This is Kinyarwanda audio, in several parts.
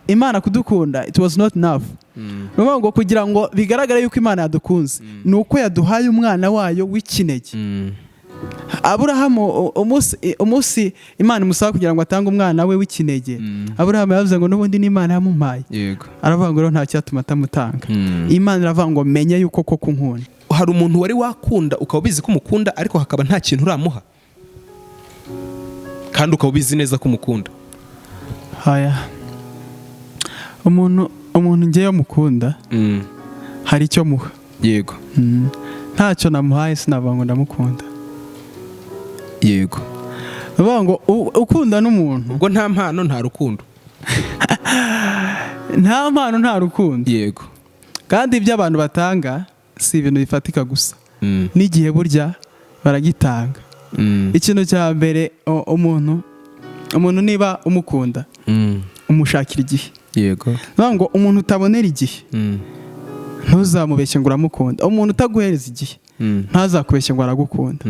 Imana kudukunda it was not enough. Nuvuga ngo kugira ngo bigaragare yuko Imana yadukunze nuko yaduhaye umwana wayo w'ikinege. Aburahamu umunsi Imana imusaba kugira ngo atange umwana we w'ikinege, Aburahamu yavuze ngo n'ubundi ni Imana yamumpaye. Aravuga ngo nta cyatuma atamutanga. Imana iravuga ngo menye yuko koko nkunda. Hari umuntu wari wakunda ukaba ubizi ko umukunda ariko hakaba nta kintu uramuha, kandi ukaba ubizi neza ko umukunda? Haya, umuntu ngewe mukunda hari icyo muha. Yego. Ntacyo namuhaye sinavuga ngo ndamukunda. Yego. Bavuga ngo ukunda n'umuntu ubwo nta mpano nta rukundo. Nta mpano nta rukundo. Yego. Kandi ibyo abantu batanga si ibintu bifatika gusa, n'igihe burya baragitanga. Ikintu cya mbere, umuntu niba umukunda umushakira igihe. Yego. Bavuga ngo umuntu utabonera igihe ntuzamubeshye ngo uramukunda. Umuntu utaguhereza igihe ntazakubeshye ngo aragukunda.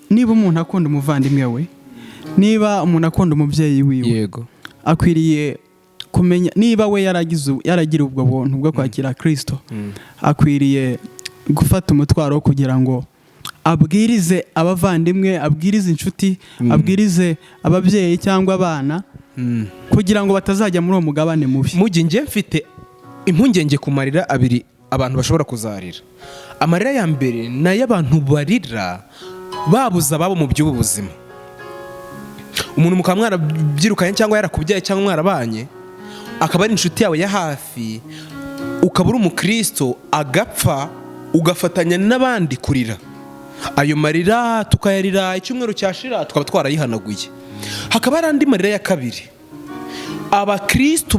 Niba umuntu akunda umuvandimwe we, niba umuntu akunda umubyeyi wiwe, yego, akwiriye kumenya niba we yaragira ubwo buntu bwo kwakira Kristo, akwiriye gufata umutwaro kugira ngo abwirize abavandimwe, abwirize inshuti, abwirize ababyeyi cyangwa abana, kugira ngo batazajya muri uwo mugabane mubi. Mugi nge mfite impungenge ku marira abiri abantu bashobora kuzarira. Amarira ya mbere na y'abantu barira babuza ababo mu by'ubu buzima. Umuntu mukaba mwarabyirukanye cyangwa yarakubyaye cyangwa mwarabanye, akaba ari inshuti yawe ya hafi, ukaba uri umukristo, agapfa ugafatanya n'abandi kurira. Ayo marira tukayarira icyumweru cyashira tukaba twarayihanaguye. Hakaba hari andi marira ya kabiri, abakristo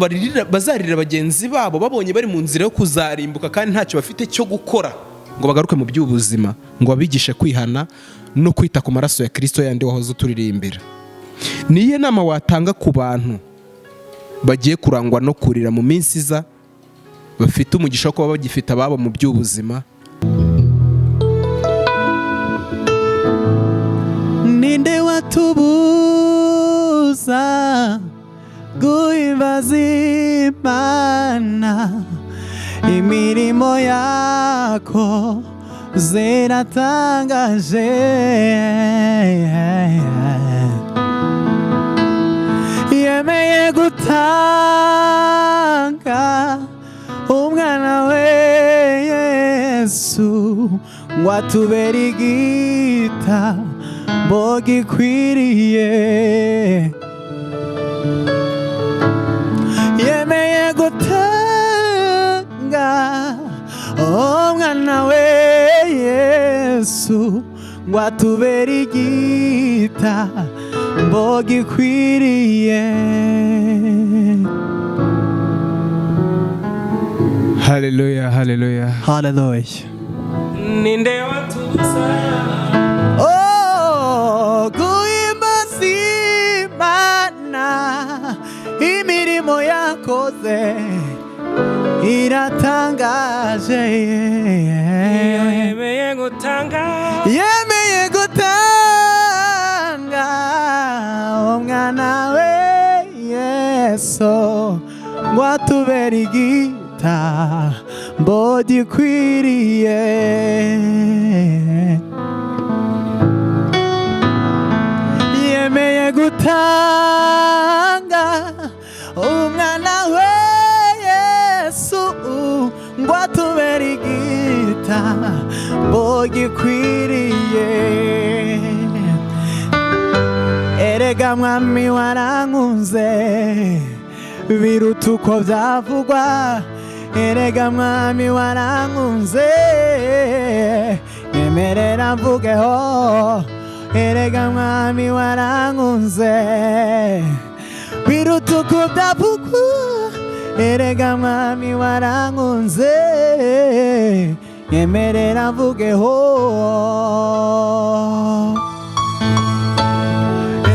bazarira bagenzi babo babonye bari mu nzira yo kuzarimbuka kandi ntacyo bafite cyo gukora ngo bagaruke mu by'ubuzima, ngo babigishe kwihana no kwita ku maraso ya Kristo yandi wahoze uturirimbira. Niye nama watanga ku bantu bagiye kurangwa no kurira mu minsi iza, bafite umugisha ko baba bagifite ababo mu by'ubuzima? Ninde watubuza guhimbaza Imana, imirimo yako ziratangaje. Yemeye gutanga umwana we Yesu ngo atubere igitambo gikwiriye. Yemeye gutanga umwana we Yesu ngo atubere igitambo gikwiriye. Haleluya, haleluya, haleluya. Ninde watubuza guhimbaza Imana, imirimo yakoze iratangaje. Yemeye gutanga umwana we Yesu ngo atubere igitambo gikwiriye. Yemeye gutanga umwana we Yesu ngo atubere igitambo gikwiriye. Erega mwami warankunze biruta uko byavugwa. Erega mwami warankunze, nyemerera mvugeho. Erega mwami warankunze biruta uko byavugwa. Erega mwami warankunze, nyemerera mvugeho.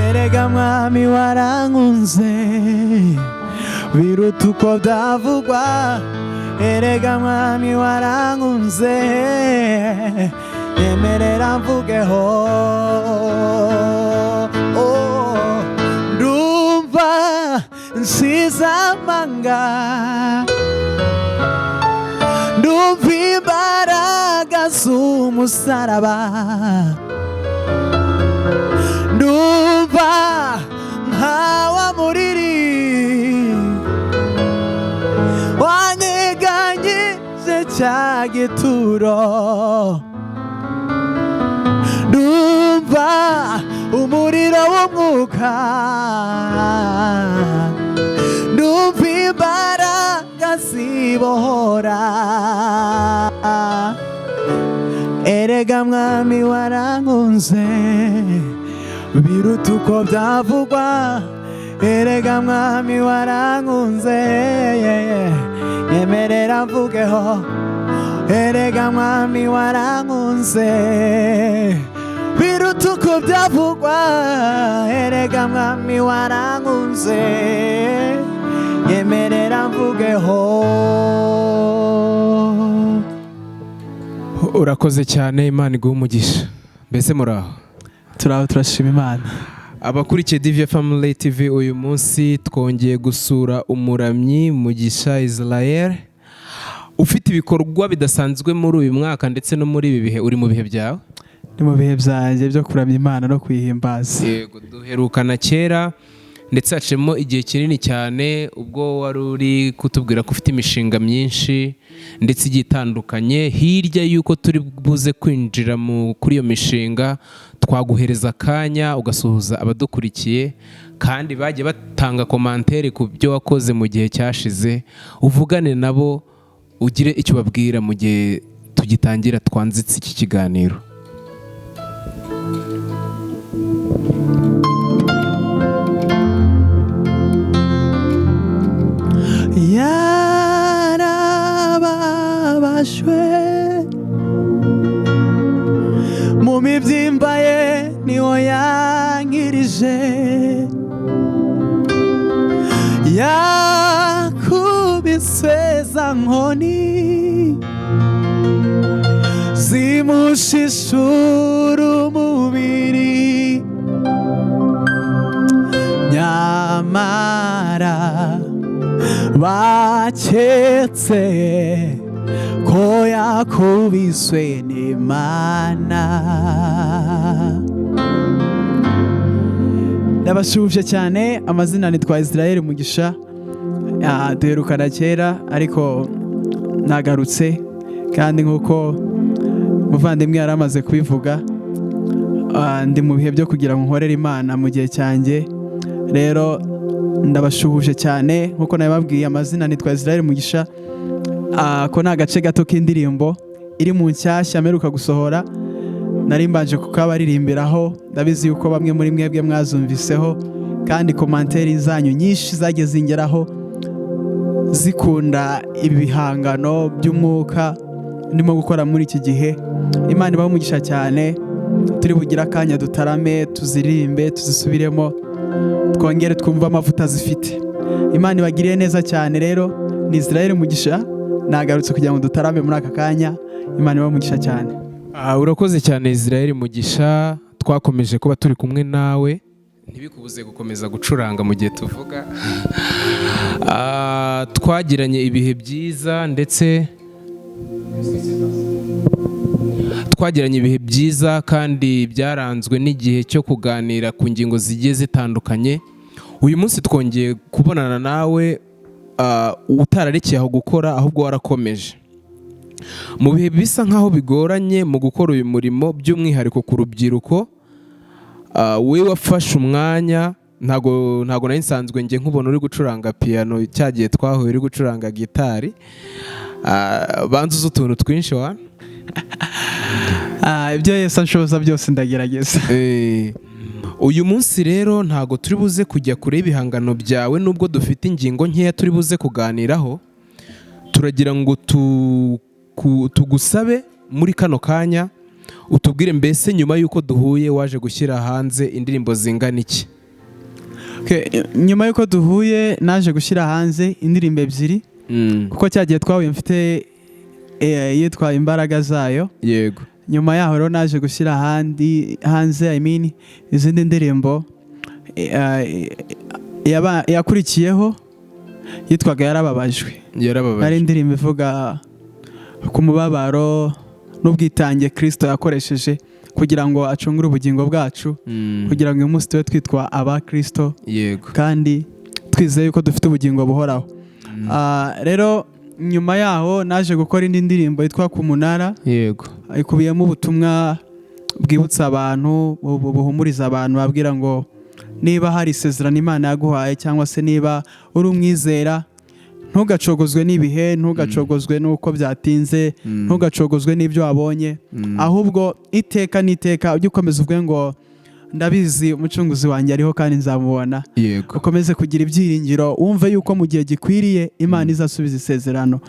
Erega mwami warankunze biruta uko byavugwa. Erega mwami warankunze, nyemerera mvugeho. Ndumva nsize amanga, ndumva imbaraga z'umusaraba, ndumva nkawa muriri wanyeganyije cya gituro, ndumva umuriro w'umwuka, ndumva imbaraga zibohora. Erega mwami warankunze biruta uko byavugwa, erega mwami warankunze, nyemerera mvugeho, erega mwami warankunze biruta uko byavugwa, erega mwami warankunze, nyemerera mvugeho. Urakoze cyane, Imana iguhe umugisha. Mbese muraho? Turaho, turashima Imana. Abakurikiye Divya Family TV, uyu munsi twongeye gusura umuramyi Mugisha Israel, ufite ibikorwa bidasanzwe muri uyu mwaka ndetse no muri ibi bihe. Uri mu bihe byawe? Ni mu bihe byanjye byo kuramya Imana no kuyihimbaza. Yego, duherukana kera ndetse hacemo igihe kinini cyane ubwo wari uri kutubwira ko ufite imishinga myinshi ndetse igiye itandukanye. Hirya y'uko turi buze kwinjira kuri iyo mishinga, twaguhereza akanya ugasuhuza abadukurikiye kandi bagiye batanga komantere ku byo wakoze mu gihe cyashize, uvugane nabo ugire icyo babwira mu gihe tugitangira twanzitse iki kiganiro. Yarababashwe mu mibyimba ye niho yankirije, yakubise za nkoni zimushishura umubiri, nyamara baketse ko yakubiswe n'Imana. Ndabashuje cyane, amazina nitwa Israel Mugisha. Duherukana kera ariko nagarutse, kandi nk'uko muvandimwe yari amaze kubivuga, ndi mu bihe byo kugira ngo nkorere Imana mu gihe cyanjye. Rero ndabashuhuje cyane, nk'uko nabibabwiye, amazina nitwa Israel Mugisha. Ko ni agace gato k'indirimbo iri mu nshyashya mperuka gusohora, nari mbanje kukabaririmbiraho. Ndabizi yuko bamwe muri mwebwe mwazumviseho kandi komantere zanyu nyinshi zagiye zingeraho zikunda ibi bihangano by'umwuka ndimo gukora muri iki gihe. Imana ibahe umugisha cyane, turi bugira akanya dutarame, tuziririmbe, tuzisubiremo, twongere twumva amavuta zifite. Imana ibagiriye neza cyane. Rero ni Israel Mugisha, nagarutse kugira ngo dutarame muri aka kanya. Imana ibahe umugisha cyane. Urakoze cyane Israel Mugisha, twakomeje kuba turi kumwe nawe, ntibikubuze gukomeza gucuranga mu gihe tuvuga. Twagiranye ibihe byiza ndetse twagiranye ibihe byiza kandi byaranzwe n'igihe cyo kuganira ku ngingo zigiye zitandukanye. Uyu munsi twongeye kubonana nawe, utararekeye aho gukora, ahubwo warakomeje mu bihe bisa nkaho bigoranye mu gukora uyu murimo, by'umwihariko ku rubyiruko. We wafashe umwanya, ntago nari nsanzwe njye nkubona uri gucuranga piano, cyagiye twahuye uri gucuranga gitari. Banzuza utuntu twinshi wa ibyo Yesu anshoboza byose ndagerageza. Uyu munsi rero ntago turi buze kujya kure ibihangano byawe, nubwo dufite ingingo nkeya turi buze kuganiraho. Turagira ngo tugusabe muri kano kanya utubwire, mbese nyuma y'uko duhuye waje gushyira hanze indirimbo zingana iki? Nyuma y'uko duhuye naje gushyira hanze indirimbo ebyiri, kuko cyagiye twahuye mfite yitwa Imbaraga Zayo. Yego. Nyuma yaho rero naje gushyira hanze izindi ndirimbo yakurikiyeho yitwaga yarababajwe. Ari indirimbo ivuga ku mubabaro n'ubwitange Kristo yakoresheje kugira ngo acungure ubugingo bwacu, kugira ngo uyu munsi tube twitwa aba Kristo kandi twizeye yuko dufite ubugingo buhoraho. Rero nyuma yaho naje gukora indi ndirimbo yitwa ku munara, ikubiyemo ubutumwa bwibutsa abantu, buhumuriza abantu, babwira ngo niba hari isezerano Imana yaguhaye cyangwa se niba uri umwizera, ntugacogozwe n'ibihe, ntugacogozwe n'uko byatinze, ntugacogozwe n'ibyo wabonye, ahubwo iteka n'iteka ujye ukomeza uvuge ngo ndabizi umucunguzi wanjye ariho kandi nzamubona. Ukomeze kugira ibyiringiro, wumve yuko mu gihe gikwiriye Imana izasubiza isezerano.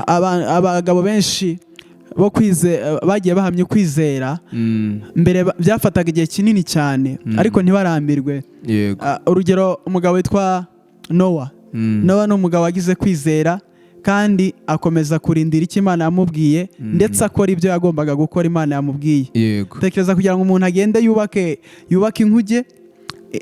Abagabo benshi bo bagiye bahamya kwizera mbere byafataga igihe kinini cyane, ariko ntibarambirwe. Urugero, umugabo witwa Nowa ni umugabo wagize kwizera kandi akomeza kurindira icyo Imana yamubwiye, ndetse akora ibyo yagombaga gukora Imana yamubwiye. Tekereza kugira ngo umuntu agende yubake inkuge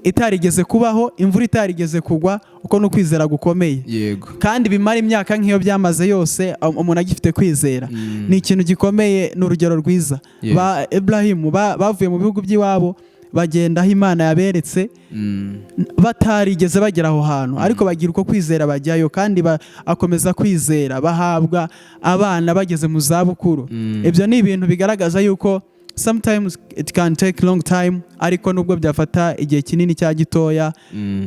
itarigeze kubaho, imvura itarigeze kugwa, uko no kwizera gukomeye. Kandi bimara imyaka nk'iyo byamaze yose umuntu agifite kwizera, ni ikintu gikomeye. Ni urugero rwiza. Ba Ibrahimu bavuye mu bihugu by'iwabo bagenda aho Imana yaberetse, batarigeze bagera aho hantu, ariko bagira uko kwizera bajyayo, kandi akomeza kwizera, bahabwa abana bageze mu zabukuru. Ibyo ni ibintu bigaragaza yuko sometimes it can take long time, ariko nubwo byafata igihe kinini cya gitoya,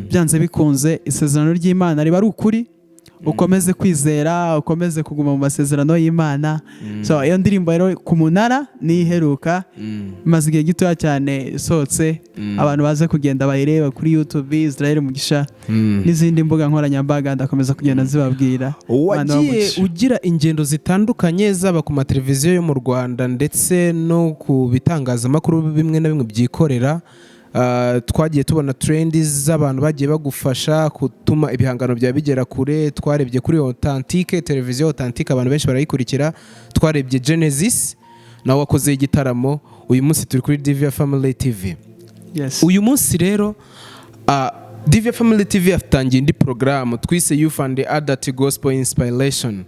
byanze bikunze isezerano ry'Imana riba ari ukuri. Ukomeze kwizera, ukomeze kuguma mu masezerano y'Imana. So iyo ndirimbo rero ku munara ni iheruka, imaze igihe gitoya cyane isohotse, abantu baze kugenda bayireba kuri YouTube, Israel Mugisha n'izindi mbuga nkoranyambaga, ndakomeza kugenda zibabwira. Wagiye ugira ingendo zitandukanye, zaba ku mateleviziyo yo mu Rwanda ndetse no ku bitangazamakuru bimwe na bimwe byikorera. Twagiye tubona trendi z'abantu bagiye bagufasha gutuma ibihangano bya bigera kure. Twarebye kuri Authentique, televiziyo Authentique, abantu benshi barayikurikira. Twarebye Genesis, nawe wakoze igitaramo. Uyu munsi turi kuri Divya Family TV. Uyu munsi rero Divya Family TV yatangiye indi porogaramu twise Youth and Adult Gospel Inspiration.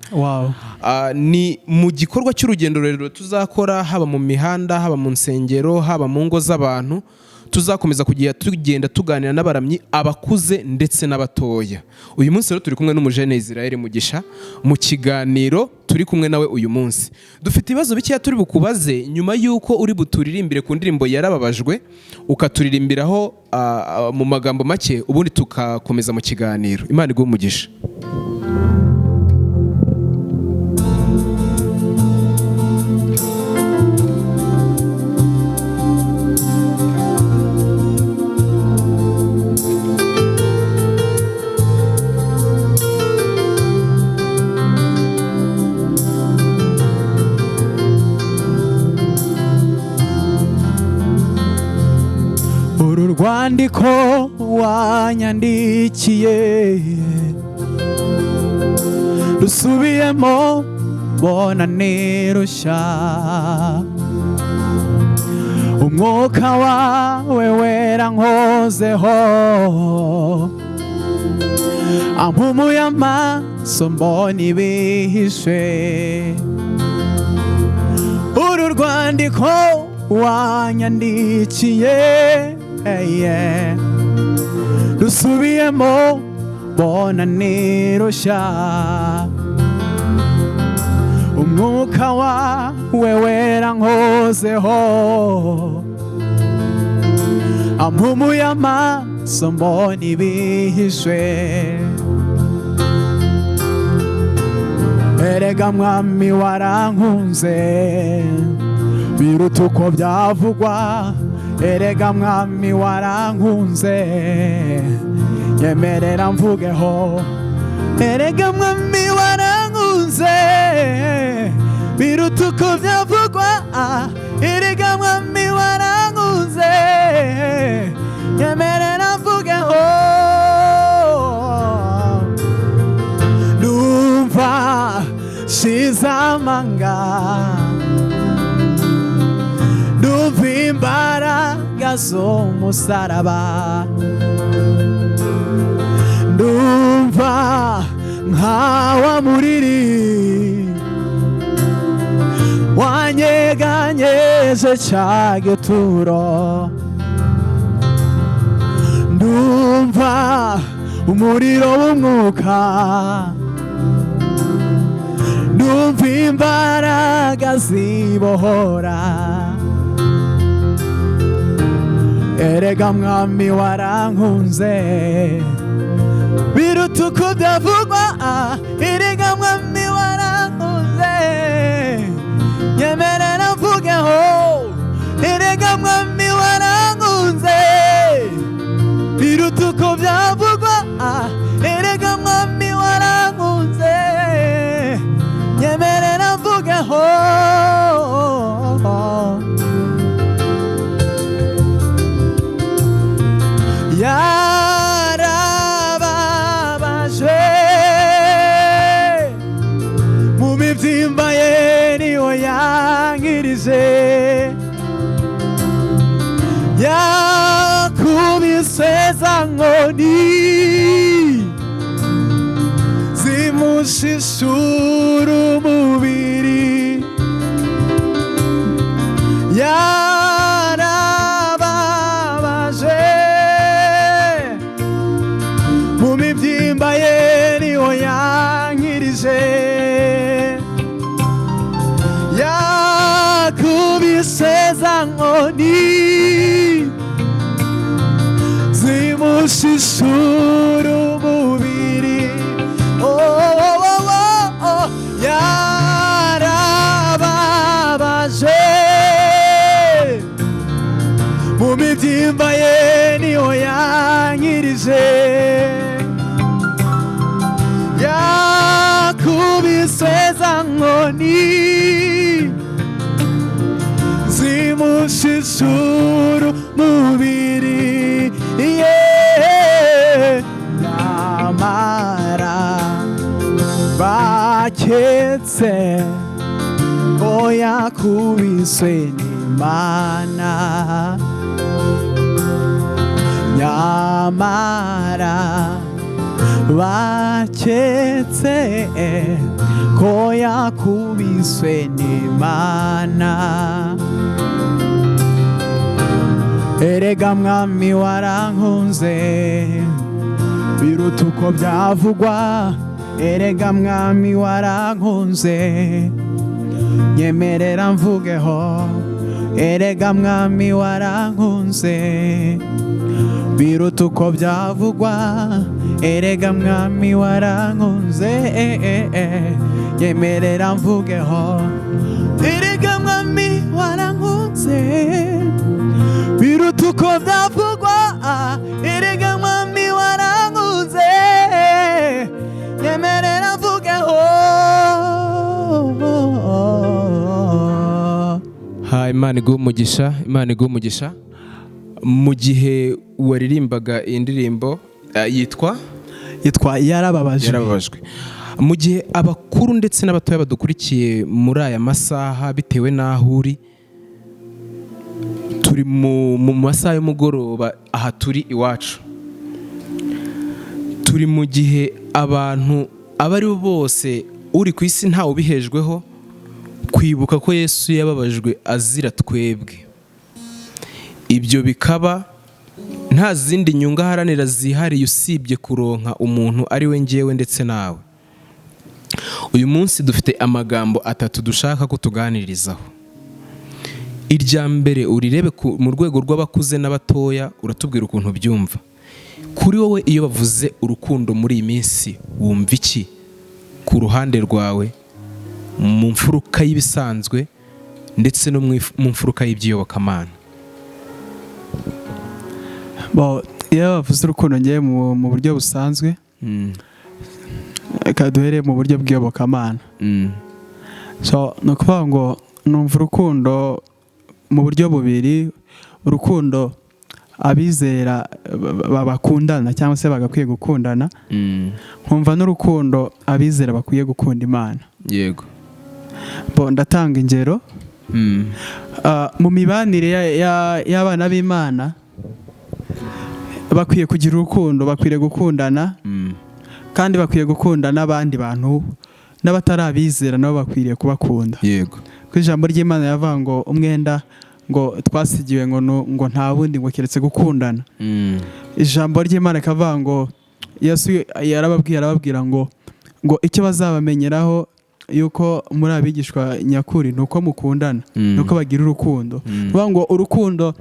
Ni mu gikorwa cy'urugendo rero tuzakora, haba mu mihanda, haba mu nsengero, haba mu ngo z'abantu. Tuzakomeza kujya tugenda tuganira n'abaramyi, abakuze ndetse n'abatoya. Uyu munsi rero turi kumwe n'umujene Israel Mugisha mu kiganiro turi kumwe nawe uyu munsi. Dufite ibibazo bikeya turi bukubaze nyuma y'uko uri buturirimbire ku ndirimbo yarababajwe, ukaturirimbiraho mu magambo make, ubundi tukakomeza mu kiganiro. Imana iguhe umugisha. Urwandiko wanyandikiye rusubiyemo bona nirushya, umwuka wawe wera nkozeho, ampumuye amaso mbona ibihishe. Uru rwandiko wanyandikiye rusubiyemo bona nirushya, umwuka wawe wera nkozeho, ampumuye amaso mbona ibihishe. Erega mwami warankunze biruta uko byavugwa, erega mwami warankunze nyemerera mvugeho. Erega mwami warankunze biruta uko byavugwa, erega mwami warankunze nyemerera mvugeho. Numva shize amanga, numva imbaraga z'umusaraba, ndumva nkawa muriri wanyeganyeze cya gituro, ndumva umuriro w'umwuka, ndumva imbaraga zibohora. Erega mwami warankunze biruta uko byavugwa, erega mwami warankunze nyemerera mvugeho, erega mwami warankunze biruta uko byavugwa, erega mwami warankunze nyemerera mvugeho. Yarababajwe mu mibyimba ye niho yankirije, yakubise za nkoni zimushishura umubiri, yarababajwe mu mibyimba ye niho yankirije, yakubise za nkoni zimushishura umubiri. Yarababaje mu mibyimba ye niho yankirije, yakubise za nkoni zimushishura umubiri. Nyamara baketse ko yakubiswe n'Imana, nyamara baketse ko yakubiswe n'Imana. Erega mwami warankunze biruta uko byavugwa, erega mwami warankunze nyemerera mvugeho, erega mwami warankunze biruta uko byavugwa, erega mwami warankunze nyemerera mvugeho, erega mwami warankunze biruta uko byavugwa, erega mwami warankunze nyemerera mvugeho. Imana iguhe umugisha, Imana iguhe umugisha. Mu gihe waririmbaga iyi ndirimbo yitwa yarababajwe, mu gihe abakuru ndetse n'abatoya badukurikiye muri aya masaha bitewe n'aho uri, turi mu masaha y'umugoroba, aha turi iwacu, turi mu gihe abantu abo ari bo bose uri ku isi ntawe ubihejweho kwibuka ko Yesu yababajwe azira twebwe. Ibyo bikaba nta zindi nyungu aharanira zihariye usibye kuronka umuntu ari we njyewe ndetse nawe. Uyu munsi dufite amagambo atatu dushaka ko tuganirizaho. Irya mbere urirebe mu rwego rw'abakuze n'abatoya, uratubwira ukuntu byumva. Kuri wowe iyo bavuze urukundo muri iyi minsi wumva iki ku ruhande rwawe, mu mfuruka y'ibisanzwe ndetse no mu mfuruka y'iby'iyobokamana? Iyo bavuze urukundo ngiye mu buryo busanzwe, reka duhere mu buryo bw'iyobokamana. Ni ukuvuga ngo numva urukundo mu buryo bubiri, urukundo abizera bakundana cyangwa se bagakwiye gukundana, nkumva n'urukundo abizera bakwiye gukunda Imana. Yego. Ndatanga ingero mu mibanire y'abana b'Imana, bakwiye kugira urukundo, bakwiriye gukundana kandi bakwiye gukunda n'abandi bantu n'abatarabizera nabo bakwiriye kubakunda. Yego. Ku ijambo ry'Imana yavuga ngo umwenda ngo twasigiwe ngo nta bundi ngo keretse gukundana. Ijambo ry'Imana kavuga ngo Yesu arababwira ngo icyo bazabamenyeraho yuko muri abigishwa nyakuri nuko mukundana, nuko bagira urukundo. Bavuga ngo urukundo,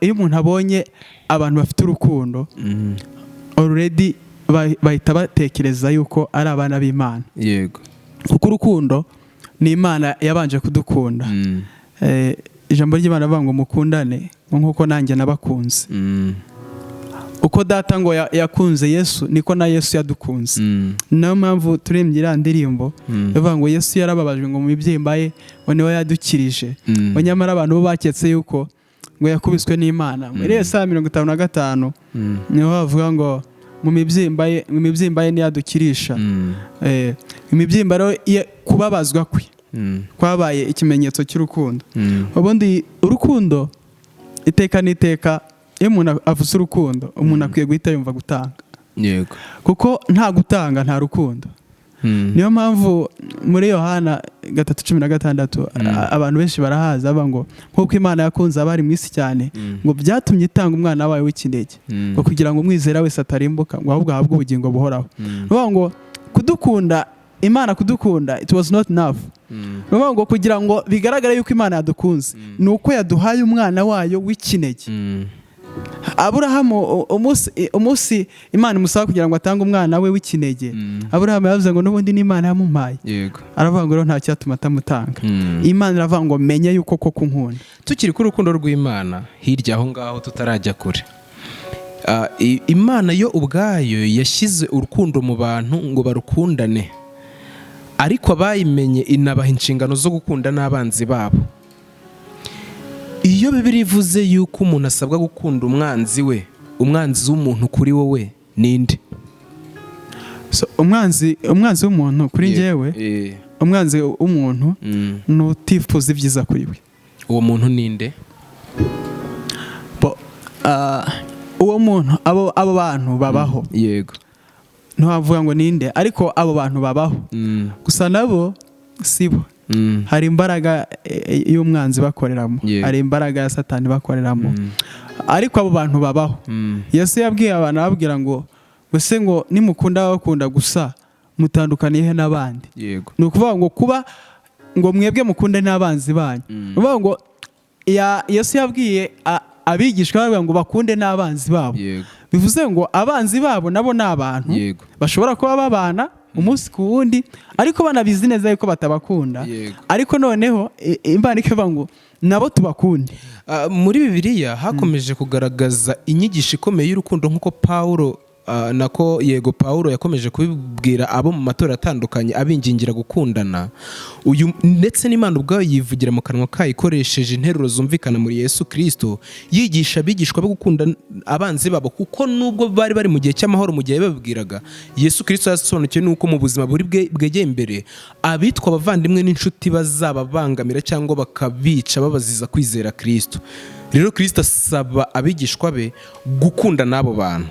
iyo umuntu abonye abantu bafite urukundo already bahita batekereza yuko ari abana b'Imana. Yego. Kuko urukundo ni Imana yabanje kudukunda. Ijambo ry'Imana bavuga ngo mukundane nk'uko nanjye nabakunze. Uko data ngo yakunze Yesu niko na Yesu yadukunze. Niyo mpamvu turembye iriya ndirimbo bavuga ngo Yesu yarababajwe ngo mu mibyimba ye ngo niwe yadukirije. Nyamara abantu bo baketse yuko ngo yakubiswe n'Imana. Muri Yesaya 55 niho bavuga ngo mu mibyimba ye niyadukirisha. Imibyimba rero kubabazwa kwe kwabaye ikimenyetso cy'urukundo. Ubundi urukundo iteka n'iteka, iyo umuntu avuze urukundo umuntu akwiye guhita yumva gutanga. Yego. Kuko nta gutanga nta rukundo. Niyo mpamvu muri Yohana 3:16 abantu benshi barahaza bavuga ngo nk'uko Imana yakunze abari mu isi cyane ngo byatumye itanga umwana wayo w'ikinege ngo kugira ngo umwizera wese atarimbuka ngo ahubwo ahabwe ubugingo buhoraho. Bavuga ngo kudukunda, Imana kudukunda, it was not enough. Bavuga ngo kugira ngo bigaragare yuko Imana yadukunze nuko yaduhaye umwana wayo w'ikinege. Aburahamu umunsi Imana imusaba kugira ngo atange umwana we w'ikinege, Aburahamu yavuze ngo n'ubundi n'Imana yamumpaye. Yego. Aravuga ngo nta cyatuma atamutanga. Imana iravuga ngo menye yuko koko nkunda. Tukiri ku rukundo rw'Imana, hirya aho ngaho tutarajya kure, Imana yo ubwayo yashyize urukundo mu bantu ngo barukundane, ariko abayimenye inabaha inshingano zo gukunda n'abanzi babo. Iyo Bibiliya ivuze yuko umuntu asabwa gukunda umwanzi we, umwanzi w'umuntu kuri wowe ninde? Umwanzi w'umuntu kuri njyewe, umwanzi w'umuntu n'utifuza ibyiza kuri we. Uwo muntu ninde? Uwo muntu, abo bantu babaho. Yego. Ntiwavuga ngo ninde, ariko abo bantu babaho. Gusa nabo sibo. Hari imbaraga y'umwanzi bakoreramo, hari imbaraga ya Satani bakoreramo, ariko abo bantu babaho. Yesu yabwiye abantu ababwira ngo bose ngo nimukunda bakunda gusa mutandukaniye n'abandi. Yego. Ni ukuvuga ngo kuba ngo mwebwe mukunde n'abanzi banyu. Ni ukuvuga ngo Yesu yabwiye abigishwa bavuga ngo bakunde n'abanzi babo. Bivuze ngo abanzi babo nabo ni abantu bashobora kuba babana umunsi ku wundi ariko banabizi neza yuko batabakunda. Ariko noneho Imana ikavuga ngo nabo tubakunde. Muri Bibiliya hakomeje kugaragaza inyigisho ikomeye y'urukundo nk'uko Paulo yakomeje kubibwira abo mu matorero atandukanye abingingira gukundana. Uyu ndetse n'Imana ubwayo yivugira mu kanwa kayo ikoresheje interuro zumvikana muri Yesu Kristo, yigisha abigishwa bo gukunda abanzi babo, kuko nubwo bari mu gihe cy'amahoro mu gihe babibwiraga, Yesu Kristo yasobanukiwe nuko mu buzima buri bwegeye imbere abitwa abavandimwe n'inshuti bazababangamira cyangwa bakabica babaziza kwizera Kristo. Rero Kristo asaba abigishwa be gukunda n'abo bantu.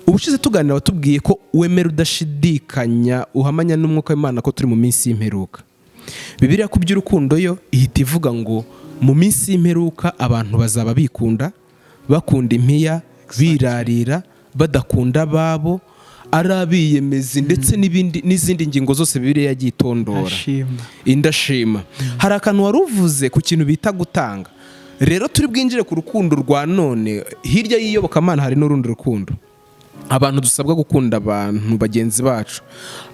Ubushize tuganira watubwiye ko wemera udashidikanya uhamanya n'umwuka w'Imana ko turi mu minsi y'imperuka. Bibiliya ku by'urukundo yo ihita ivuga ngo mu minsi y'imperuka abantu bazaba bikunda, bakunda impiya, birarira, badakunda ababo, ari abiyemezi ndetse n'izindi ngingo zose Bibiliya yagiye itondora. Indashima. Hari akantu wari uvuze ku kintu bita gutanga. Rero turi bwinjire ku rukundo rwa none, hirya y'iyobokamana hari n'urundi rukundo. Abantu dusabwa gukunda abantu bagenzi bacu,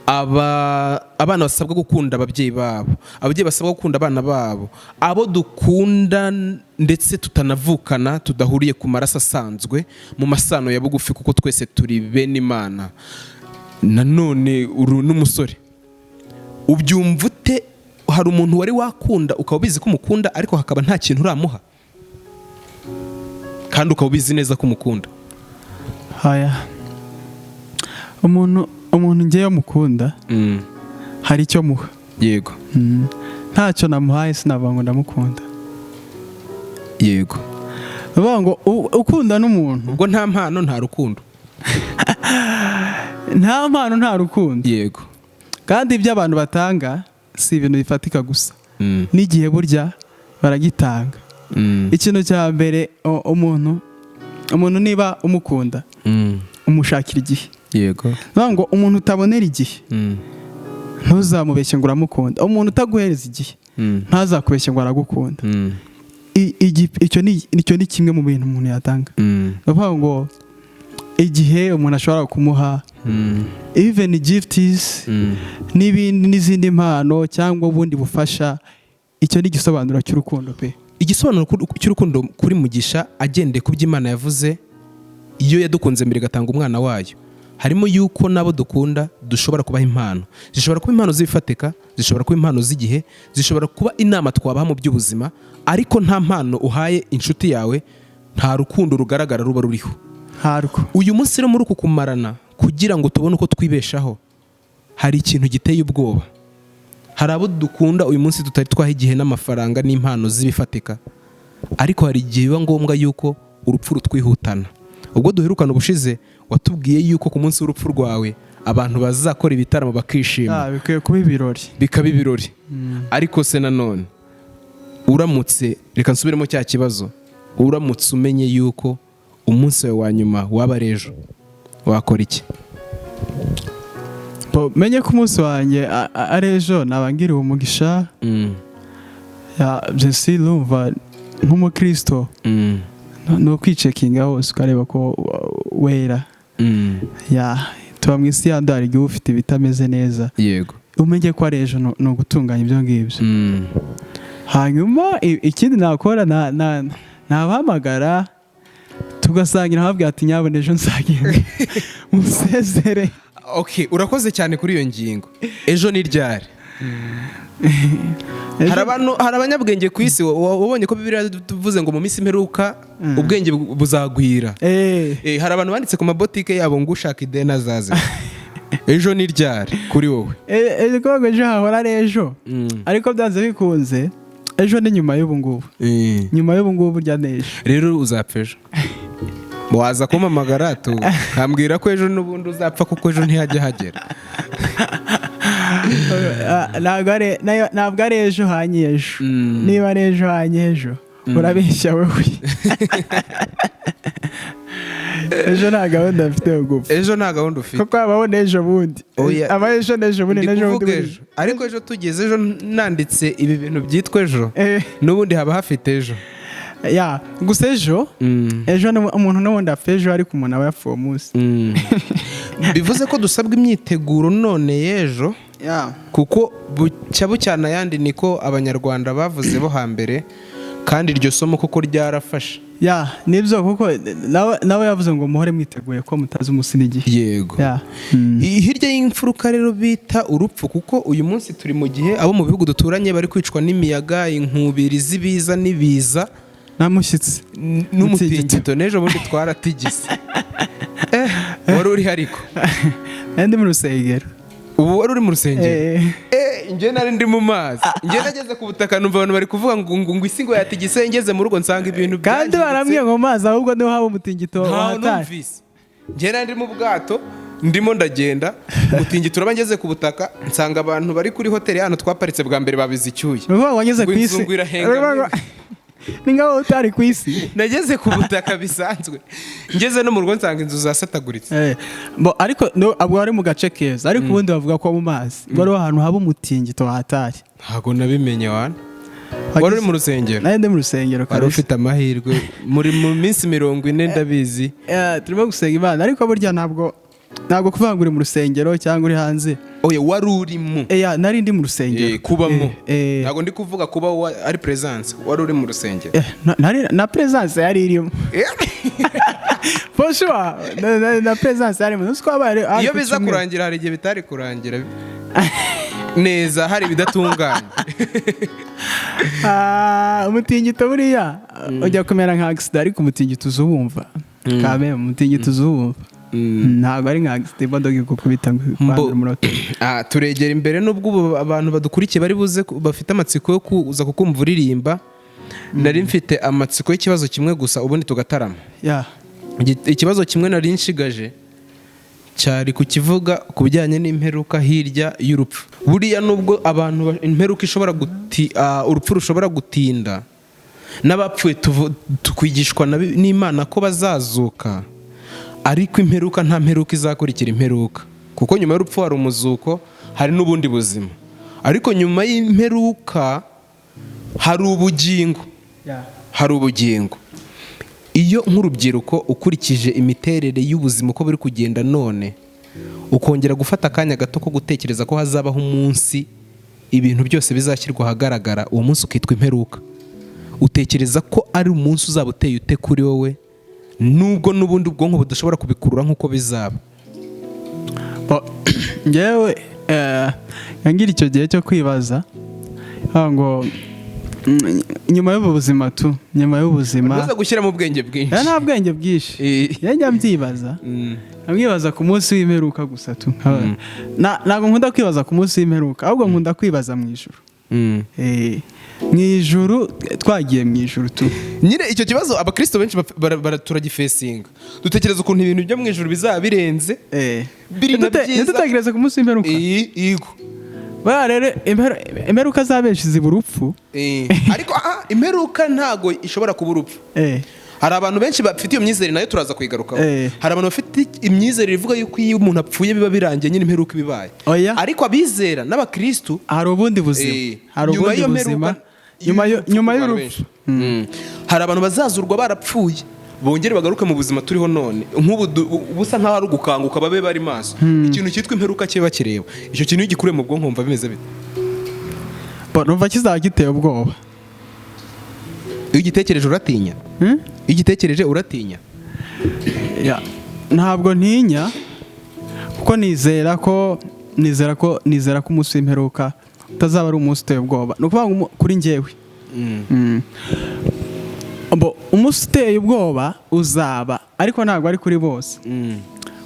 abana basabwa gukunda ababyeyi babo, ababyeyi basabwa gukunda abana babo, abo dukunda ndetse tutanavukana, tudahuriye ku maraso asanzwe, mu masano ya bugufi, kuko twese turi bene Imana. Nanone uru n'umusore ubyumva ute? Hari umuntu wari wakunda ukaba ubizi ko umukunda ariko hakaba nta kintu uramuha, kandi ukaba ubizi neza ko umukunda? Umuntu ngewe mukunda hari icyo muha. Yego. Ntacyo namuhaye sinavuga ngo ndamukunda. Yego. Bavuga ngo ukunda n'umuntu ubwo nta mpano nta rukundo. nta mpano nta rukundo. yego. kandi ibyo abantu batanga si ibintu bifatika gusa, n'igihe burya baragitanga. ikintu cya mbere, umuntu niba umukunda umushakira igihe. yego. ngo umuntu utabonera igihe ntuzamubeshye ngo uramukunda. umuntu utaguhereza igihe ntazakubeshye ngo aragukunda. icyo ni kimwe mu bintu umuntu yatanga. bavuga ngo igihe umuntu ashobora kumuha even gifts n'izindi mpano cyangwa ubundi bufasha. icyo ni igisobanuro cy'urukundo pe. Igisobanuro cy'urukundo kuri Mugisha agendeye ku by'Imana yavuze iyo yadukunze mbere igatanga umwana wayo, harimo yuko nabo dukunda dushobora kubaha impano. Zishobora kuba impano z'ibifatika, zishobora kuba impano z'igihe, zishobora kuba inama twabaha mu by'ubuzima, ariko nta mpano uhaye inshuti yawe nta rukundo rugaragara ruba ruriho. Uyu munsi rero muri uku kumarana kugira ngo tubone uko twibeshaho, hari ikintu giteye ubwoba. Hari abo dukunda uyu munsi tutari twaha igihe n'amafaranga n'impano z'ibifatika, ariko hari igihe biba ngombwa yuko urupfu rutwihutana. Ubwo duherukana ubushize watubwiye yuko ku munsi w'urupfu rwawe abantu bazakora ibitaramo bakishima, bikwiye kuba ibirori, bikaba ibirori. Ariko se nanone uramutse, reka nsubiremo cya kibazo, uramutse umenye yuko umunsi wawe wa nyuma waba ari ejo, wakora iki? menye ko umunsi wanjye ari ejo, nabangiriwe umugisha. Jesi lumva nk'umukristo ni ukwicekinga hose ukareba ko wera. tuba mu isi yandi hari igihe ufite ibitameze neza, yego, umenye ko ari ejo ni ugutunganya ibyo ngibyo. hanyuma ikindi nakora nabahamagara tugasangira, nkababwira ati nyabone ejo nzagenda musezere. Okay, urakoze cyane kuri iyo ngingo. Ejo ni ryari? Hari abanyabwenge ku isi wabonye ko Bibiliya tuvuze ngo mu minsi imperuka ubwenge buzagwira. Hari abantu banditse ku mabotike yabo ngo ushaka ideni azaze. Ejo ni ryari kuri wowe? Ejo hahora ari ejo, ariko byanze bikunze ejo ni nyuma y'ubu ngubu. Nyuma y'ubu ngubu burya n'ejo. Rero uzapfa ejo. Waza kumpamagara kambwira ko ejo n'ubundi uzapfa kuko ejo ntihajya hagera. Ntabwo ari ejo hanye ejo. Niba ari ejo hanye ejo urabeshya wowe. Ejo nta gahunda mfite yo gupfa. Ejo nta gahunda ufite kuko habaho n'ejo bundi. Aba ejo n'ejo bundi n'ejo bundi. Ariko ejo tugeze, ejo nanditse ibi bintu byitwa ejo, n'ubundi haba hafite ejo. Gusa ejo umuntu n'ubundi apfa ejo, ariko umuntu aba yapfuye umunsi. Bivuze ko dusabwa imyiteguro none y'ejo, kuko bucyana ayandi niko abanyarwanda bavuze bo hambere, kandi iryo somo kuko ryarafashe. Nibyo, kuko nawe yavuze ngo muhore mwiteguye ko mutazi umunsi n'igihe. Yego. Hirya y'imfuruka rero bita urupfu, kuko uyu munsi turi mu gihe abo mu bihugu duturanye bari kwicwa n'imiyaga, inkubiri z'ibiza n'ibiza, namushyitsi n'umutingito. N'ejo bundi twaratigise. Wari uri ariko ndi mu rusengero. Ubu wari uri mu rusengero? Njye nari ndi mu mazi. Njye nageze ku butaka numva abantu bari kuvuga ngo isi ngo yatigise, ngeze mu rugo nsanga ibintu byangiritse. Kandi barambwiye ngo mazi ahubwo niho haba umutingito wahatari. Njye nari ndi mu bwato ndimo ndagenda, umutingito uraba, ngeze ku butaka nsanga abantu bari kuri hoteli hano twaparitse bwa mbere babize icyuye. Wageze ku isi. Ni ngaho utari ku isi. Nageze ku butaka bisanzwe, ngeze no mu rugo nsanga inzu zasataguritse. Ariko abo ari mu gace keza, ariko ubundi bavuga ko mu mazi bari ahantu haba umutingito wahatari. Ntago nabimenye wana. Wari uri mu rusengero? Nari ndi mu rusengero. Wari ufite amahirwe muri mu minsi 40 ndabizi. Turimo gusenga Imana, ariko burya ntabwo kuvuga ngo uri mu rusengero cyangwa uri hanze. Oya, wari urimo? Nari ndi mu rusengero. Kubamo. Ntabwo ndi kuvuga kuba ari presence. Wari uri mu rusengero? Na presence yari irimo. For sure. Na presence yari irimo. Iyo biza kurangira hari igihe bitari kurangira neza, hari bidatunganye. Umutingito buriya ujya kumera nka accident, ariko umutingito uzubumva. Kame umutingito uzubumva. Ntabwo ari nka accident imodoka igukubita ngo kwandura umunota. Turegera imbere, n'ubwo abantu badukurikiye bari buze bafite amatsiko yo kuza kukumva uririmba. Nari mfite amatsiko y'ikibazo kimwe gusa, ubundi tugatarama. Ikibazo kimwe nari nshigaje cyari kukivuga ku bijyanye n'imperuka hirya y'urupfu. Buriya nubwo abantu imperuka ishobora urupfu rushobora gutinda, n'abapfuye tukwigishwa n'Imana ko bazazuka, ariko imperuka nta mperuka izakurikira imperuka, kuko nyuma y'urupfu hari umuzuko, hari n'ubundi buzima, ariko nyuma y'imperuka hari ubugingo. Hari ubugingo. Iyo nk'urubyiruko ukurikije imiterere y'ubuzima uko buri kugenda none, ukongera gufata akanya gato ko gutekereza ko hazabaho umunsi ibintu byose bizashyirwa ahagaragara, uwo munsi ukitwa imperuka, utekereza ko ari umunsi uzaba uteye ute kuri wowe, nubwo n'ubundi ubwonko budashobora kubikurura nk'uko bizaba? Ngewe yangira icyo gihe cyo kwibaza ngo nyuma y'ubuzima nyuma y'ubuzima uza gushyiramo ubwenge bwinshi. Nta bwenge bwinshi, njya mbyibaza, nkwibaza ku munsi w'imperuka gusa ntabwo nkunda kwibaza ku munsi w'imperuka, ahubwo nkunda kwibaza mu ijuru. Mu ijuru, twagiye mu ijuru nyine icyo kibazo abakristo benshi turagifesinga, dutekereza ukuntu ibintu byo mu ijuru bizaba birenze, biri na byiza, ntitutegereze ku munsi w'imperuka. Yego. Rero imperuka za benshi ziba urupfu, ariko imperuka ntago ishobora kuba urupfu. Hari abantu benshi bafite iyo myizerere, nayo turaza kuyigarukaho. Hari abantu bafite imyizerere ivuga yuko iyo umuntu apfuye biba birangiye, nyine imperuka ibibaye. Ariko abizera n'abakristu hari ubundi buzima, hari ubundi buzima nyuma y'urupfu. Hari abantu bazazurwa barapfuye, bongere bagaruke mu buzima turiho none, nk'ubu busa nk'aho ari ugukanguka, babe bari maso. Ikintu cyitwa imperuka kiba kireba, icyo kintu iyo gikuriye mu bwonko wumva bimeze bite? Numva kizaba giteye ubwoba. Iyo ugitekereje uratinya? Iyo ugitekereje uratinya? Ntabwo ntinya, kuko nizera ko umunsi w'imperuka utazaba ari umunsi uteye ubwoba. Ni ukuvuga kuri njyewe, umunsi uteye ubwoba uzaba, ariko ntabwo ari kuri bose.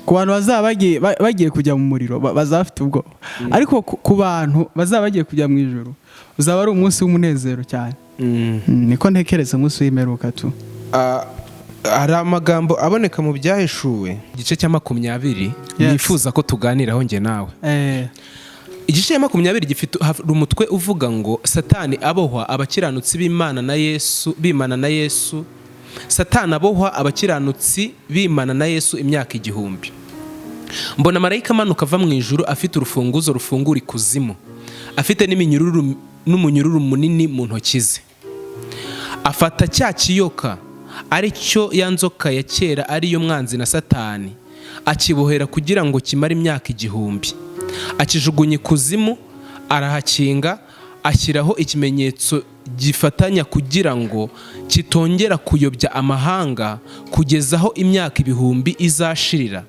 Ku bantu bazaba bagiye kujya mu muriro bazaba bafite ubwoba, ariko ku bantu bazaba bagiye kujya mu ijuru uzaba ari umunsi w'umunezero cyane. Niko ntekereza umunsi w'imperuka hari amagambo aboneka mu byahishuwe igice cya 20 nifuza ko tuganiraho njye nawe. Igice cya 20 gifite umutwe uvuga ngo Satani abohwa abakiranutsi b'Imana na Yesu. Satani abohwa abakiranutsi b'Imana na Yesu imyaka 1000. Mbona marayika amanuka ava mu ijuru afite urufunguzo rufungura ikuzimu, afite n'umunyururu munini mu ntoki ze. Afata cya kiyoka ari cyo ya nzoka ya kera, ariyo mwanzi na Satani, akibohera kugira ngo kimare imyaka 1000. Akijugunya ikuzimu, arahakinga, ashyiraho ikimenyetso gifatanya kugira ngo kitongera kuyobya amahanga kugeza aho imyaka 1000 izashirira.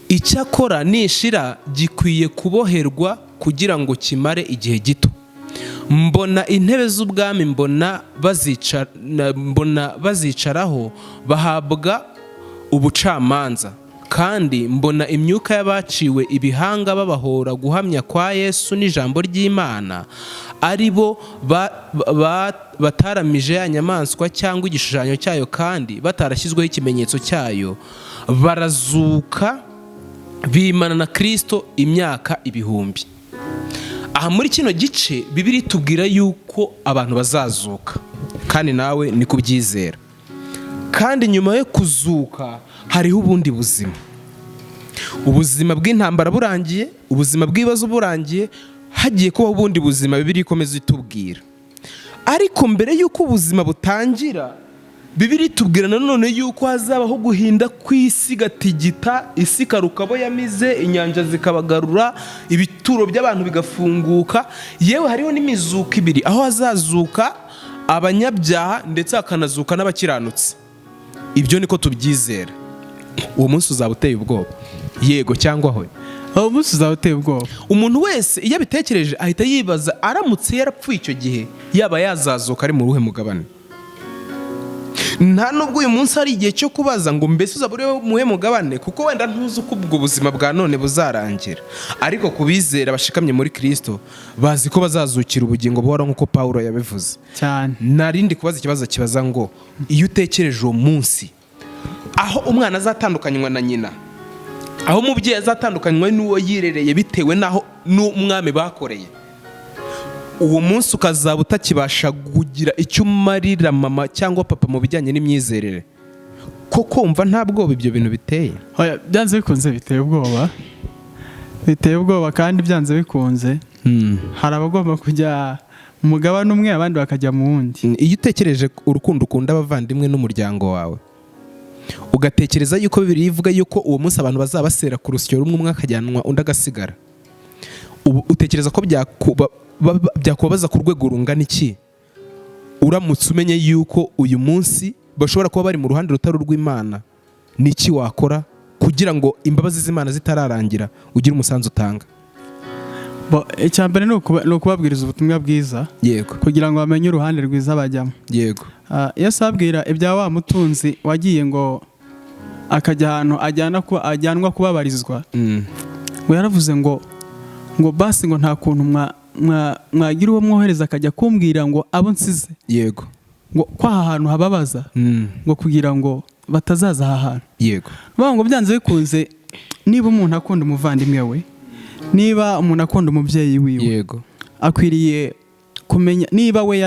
Icyakora nishira gikwiye kuboherwa kugira ngo kimare igihe gito. Mbona intebe z'ubwami, mbona bazicaraho bahabwa ubucamanza, kandi mbona imyuka y'abaciwe ibihanga babahora guhamya kwa Yesu n'ijambo ry'Imana, ari bo bataramije ya nyamaswa cyangwa igishushanyo cyayo, kandi batarashyizweho ikimenyetso cyayo. Barazuka bimana na Kristo imyaka 1000. Aha muri kino gice Bibiliya itubwira yuko abantu bazazuka, kandi nawe ni kubyizera. Kandi nyuma yo kuzuka hariho ubundi buzima. Ubuzima bw'intambara burangiye, ubuzima bw'ibibazo burangiye, hagiye kuba ubundi buzima Bibiliya ikomeza itubwira. Ariko mbere yuko ubuzima butangira, Bibiliya itubwira nanone yuko hazabaho guhinda kw'isi gatigita, isi karukabo yamize, inyanja zikabagarura, ibituro by'abantu bigafunguka. Yewe hariho n'imizuka 2, aho hazazuka abanyabyaha ndetse hakanazuka n'abakiranutsi. Ibyo niko tubyizera. Uwo munsi uzaba uteye ubwoba, yego cyangwa hoya? Uwo munsi uzaba uteye ubwoba. Umuntu wese iyo abitekereje ahita yibaza, aramutse yarapfuye icyo gihe yaba yazazuka ari mu ruhe mugabane? Nta nubwo uyu munsi ari igihe cyo kubaza ngo mbese uzaba uri muhe mugabane, kuko wenda ntuzi uko ubwo buzima bwa none buzarangira. Ariko kubizera bashikamye muri Kristo bazi ko bazazukira ubugingo buhoraho nk'uko Pawulo yabivuze cyane. Narindi kubaza ikibazo kibaza ngo iyo utekereje uwo munsi aho umwana azatandukanywa na nyina, aho umubyeyi azatandukanywa n'uwo yirereye bitewe n'aho n'umwami bakoreye, uwo munsi ukazaba utakibasha kugira icyo umarira mama cyangwa papa mu bijyanye n'imyizerere. ko kumva nta bwoba ibyo bintu biteye? Byanze bikunze biteye ubwoba kandi byanze bikunze hari abagomba kujya mu mugabane umwe abandi bakajya mu wundi. Iyo utekereje urukundo ukunda abavandimwe n'umuryango wawe, ugatekereza yuko Bibiliya ivuga yuko uwo munsi abantu bazabasera ku rusyo rumwe, umwe akajyanwa undi agasigara, utekereza ko byakubabaza ku rwego rungana iki uramutse umenye yuko uyu munsi bashobora kuba bari mu ruhande rutari urw'Imana? Niki wakora kugira ngo imbabazi z'Imana zitararangira ugire umusanzu utanga? Icya mbere ni ukubabwiriza ubutumwa bwiza, yego, kugira ngo bamenye uruhande rwiza bajyamo. Yego. Yesu abwira ibya wa mutunzi wagiye ngo akajya ahantu ajyanwa kubabarizwa, ngo yaravuze ngo basi ngo nta kuntu mwagira uwo mwohereza akajya kumbwira ngo abo nsize, yego, ngo aha hantu hababaza, ngo kugira ngo batazaza aha hantu. Yego. Ngo byanze bikunze, niba umuntu akunda umuvandimwe we, niba umuntu akunda umubyeyi wiwe, yego, akwiriye kumenya niba we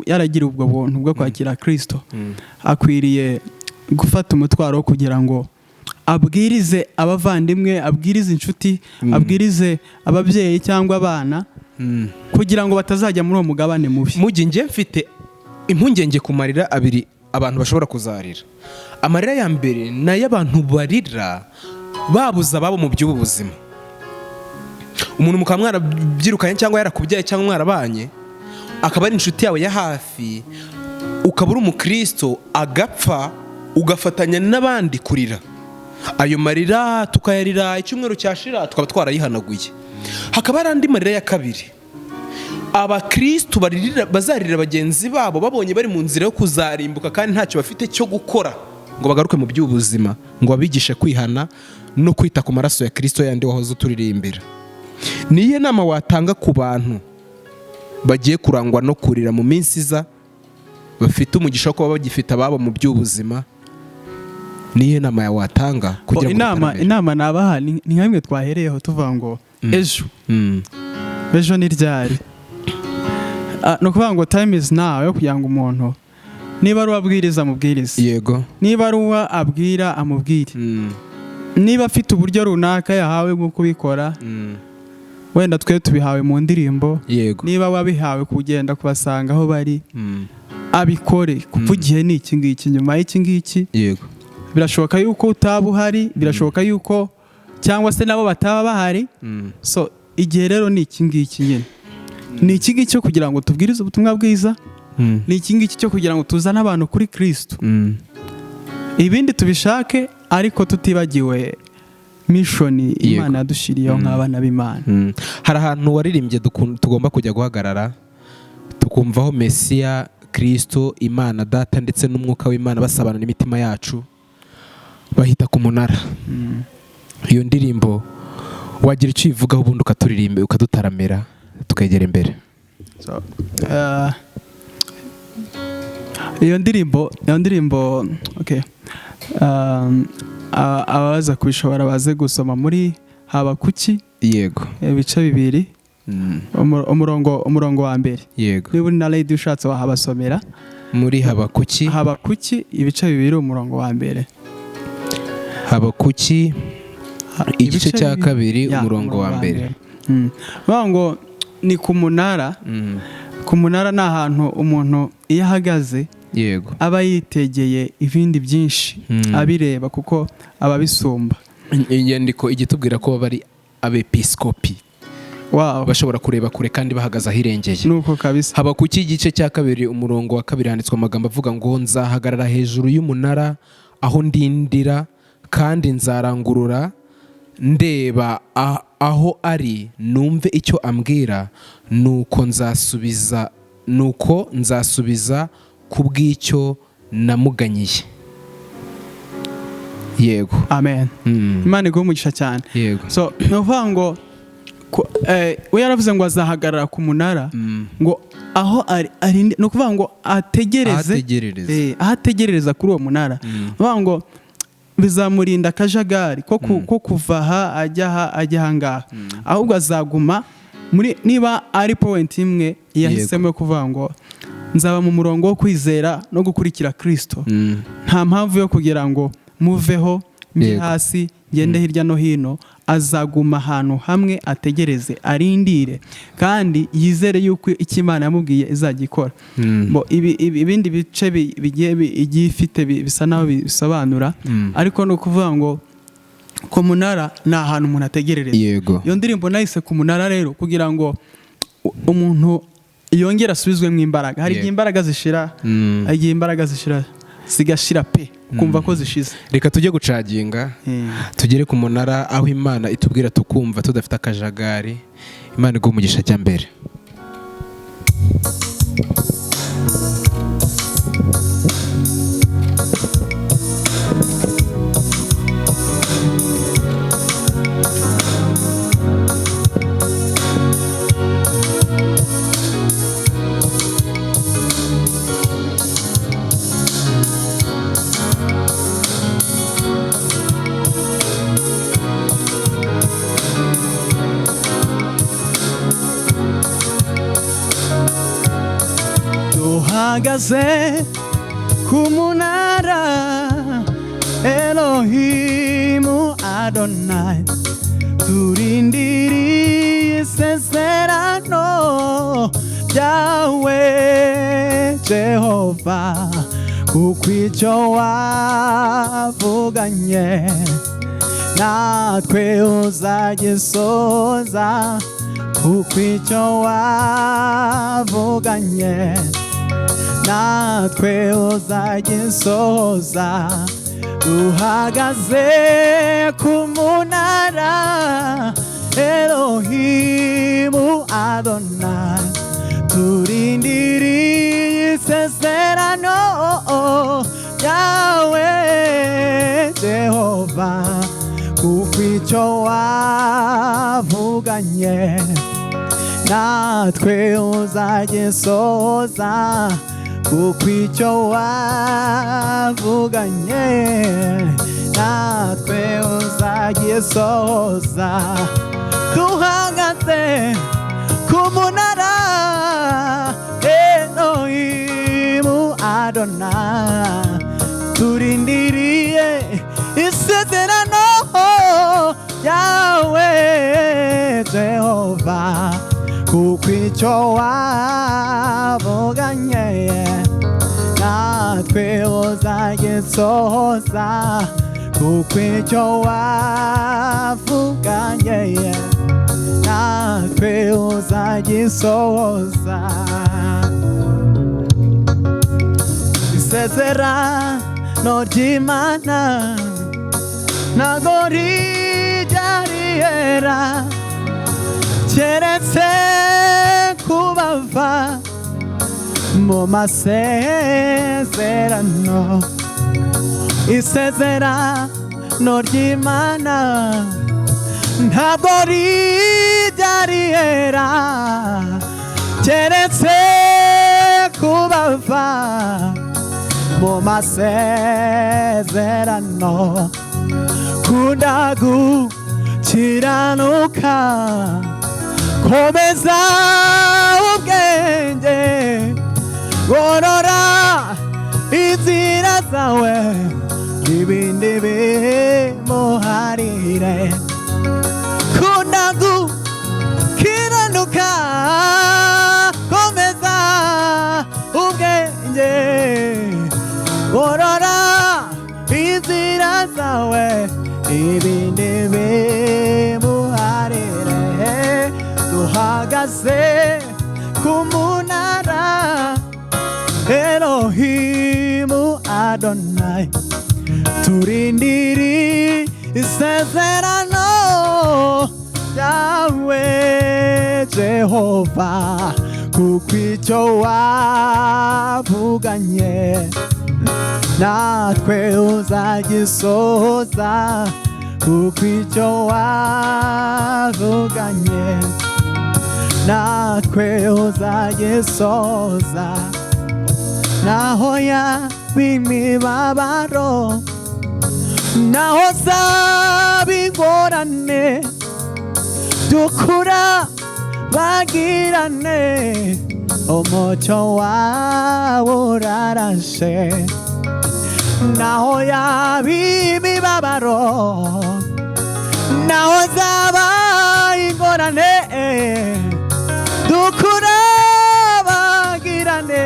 yaragira ubwo buntu bwo kwakira Kristo, akwiriye gufata umutwaro kugira ngo abwirize abavandimwe, abwirize inshuti, abwirize ababyeyi cyangwa abana, kugira ngo batazajya muri uwo mugabane mubi. Mugi nge mfite impungenge ku marira abiri abantu bashobora kuzarira. Amarira ya mbere ni ay'abantu barira babuza ababo mu by'ubu buzima. Umuntu mukaba mwarabyirukanye cyangwa yarakubyaye cyangwa mwarabanye, akaba ari inshuti yawe ya hafi, ukaba uri umukristo, agapfa ugafatanya n'abandi kurira. Ayo marira tukayarira icyumweru cyashira tukaba twarayihanaguye. Hakaba hari andi marira ya kabiri, abakristo bazarira bagenzi babo babonye bari mu nzira yo kuzarimbuka kandi ntacyo bafite cyo gukora ngo bagaruke mu by'ubuzima, ngo babigishe kwihana no kwita ku maraso ya Kristo yandi wahoze uturirimbira. Niye nama watanga ku bantu bagiye kurangwa no kurira mu minsi iza, bafite umugisha kuba bagifite ababo mu by'ubuzima? Niye nama ya watanga kugira ngo inama nabaha ni nkamwe twahereyeho tuvuga ngo ejo ni ryari. No kuvuga ngo time is now, yo kugira ngo umuntu niba ari uwabwiriza amubwirize, yego, niba ari uwa abwira amubwire, niba afite uburyo runaka yahawe bwo kubikora, wenda twe tubihawe mu ndirimbo, yego, niba wabihawe kugenda kubasanga aho bari, abikore, kuko igihe ni iki ngiki, nyuma y'iki ngiki, yego, birashoboka yuko utaba uhari, birashoboka yuko cyangwa se nabo bataba bahari, so igihe rero ni iki ngiki nyine, ni iki ngiki cyo kugira ngo tubwirize ubutumwa bwiza, ni iki ngiki cyo kugira ngo tuzane abantu kuri Kristo, ibindi tubishake ariko tutibagiwe mission Imana yadushiriyeho nk'abana b'Imana. Hari ahantu waririmbye tugomba kujya guhagarara tukumvaho Mesiya Kristo, Imana Data ndetse n'umwuka w'Imana basabana n'imitima yacu, bahita ku munara. Iyo ndirimbo wagira icyo ivugaho ubundi ukaturirimba ukadutaramira tukegera imbere? Iyo ndirimbo okay, abaza kubishobora baze gusoma muri Habakuki, yego, ibice 2, umurongo wa mbere, yego, niba uri na radio ushatse wahabasomera muri Habakuki ibice 2 umurongo wa mbere. Habakuki igice cya 2 umurongo wa mbere. Ngo ni ku munara. Ku munara ni ahantu umuntu iyo ahagaze, yego, aba yitegeye ibindi byinshi, abireba kuko aba bisumba. Inyandiko igitubwira ko bari abepiskopi, bashobora kureba kure kandi bahagaze ahirengeye. Nuko kabisa. Habakuki igice cya 2 umurongo wa 2 handitswe amagambo avuga ngo nzahagarara hejuru y'umunara aho ndindira kandi nzarangurura ndeba aho ari numve icyo ambwira, nuko nzasubiza kubw'icyo namuganyiye. Yego, amen. Imana iguhe umugisha cyane. Yego. So nuvuga ngo we yaravuze ngo azahagarara ku munara, ngo aho ari no kuvuga ngo ategerereza kuri uwo munara. Nuvuga ngo bizamurinda akajagari ko kuva aha ajya aha ngaha, ahubwo azaguma niba ari point imwe yahisemo kuvuga ngo nzaba mu murongo wo kwizera no gukurikira Kristo, nta mpamvu yo kugira ngo muveho njye hasi ngende hirya no hino. Azaguma ahantu hamwe ategereze, arindire kandi yizere yuko icyo Imana yamubwiye izagikora. Ibindi bice bigiye ifite bisa naho bisobanura, ariko no kuvuga ngo ku munara ni ahantu umuntu ategerereza. Iyo ndirimbo nahise ku munara rero kugira ngo umuntu yongera asubizwemo imbaraga. Hari igihe imbaraga zishira, hari igihe imbaraga zishira zigashira pe kumva ko zishize. Reka tujye gucaginga tugere ku munara aho Imana itubwira tukumva tudafite akajagari. Imana iguha umugisha cya mbere. Duhagaze ku munara Elohimu Adonai, turindiriye isezerano ryawe Jehova, kuko icyo wavuganye natwe uzagisoza, kuko icyo wavuganye natwe uzagisoza. Duhagaze ku munara Elohimu Adonai, turindiriye isezerano ryawe Jehova, kuko icyo wavuganye natwe uzagisoza, kuko icyo wavuganye natwe uzagisoza. Duhagaze ku munara Elohimu Adonai, turindiriye isezerano ryawe Jehova, kuko icyo wavuganye natwe uzagisoza, kuko icyo wavuganye natwe uzagisoza. Isezerano ry'Imana ntago rijya rihera, keretse kubava mu masezerano. Isezerano ry'Imana ntabwo rijya rihera, keretse kubava mu masezerano. Kunda gukiranuka, komeza ubwenge, gorora inzira zawe, ibindi bimuharire. Kunda gukiranuka, komeza ubwenge, gorora inzira zawe, ibindi bimuharire. Duhagaze ku munara Elohimu Adonai, turindiriye isezerano ryawe Jehova, kuko icyo wavuganye natwe uzagisoza, kuko icyo wavuganye natwe uzagisoza. Naho yaba imibabaro naho zaba ingorane dukura bagirane umucyo wawe urarashe naho yaba imibabaro naho zaba ingorane dukura bagirane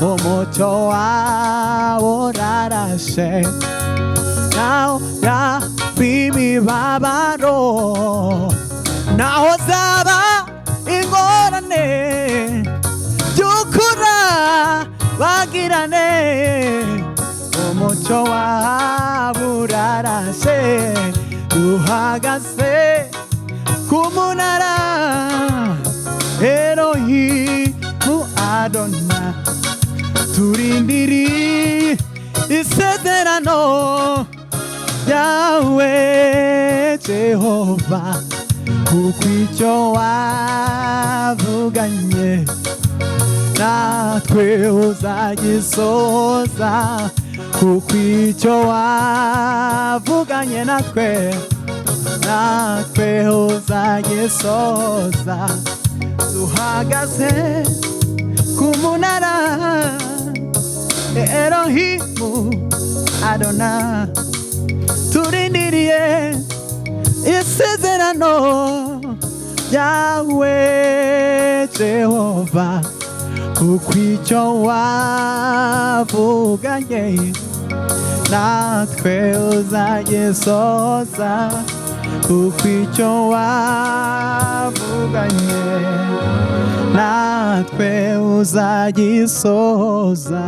umucyo wawe urarashe naho yaba imibabaro naho zaba ingorane dukura bagirane umucyo wawe urarashe duhagaze ku munara Elohimu Adona turindiriye isezerano yawe Jehova kuko icyo wavuganye natwe uzagisoza kuko icyo wavuganye natwe uzagisoza duhagaze ku munara Elohimu Adona turindiriye isezerano yawe Jehova kuko icyo wavuganye natwe uzagisoza kuko icyo wavuganye natwe uzagisoza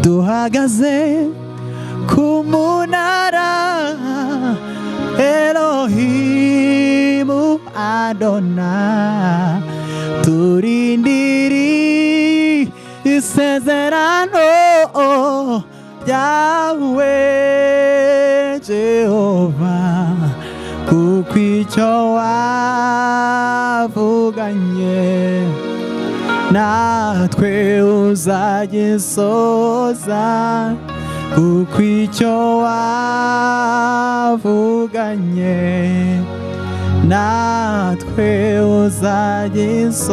duhagaze ku munara Elohimu Adona turindiri isezerano yawe Jehova kuko icyo wavuganye natwe uzagisoza kuko icyo wavuganye natwe uzagisoza.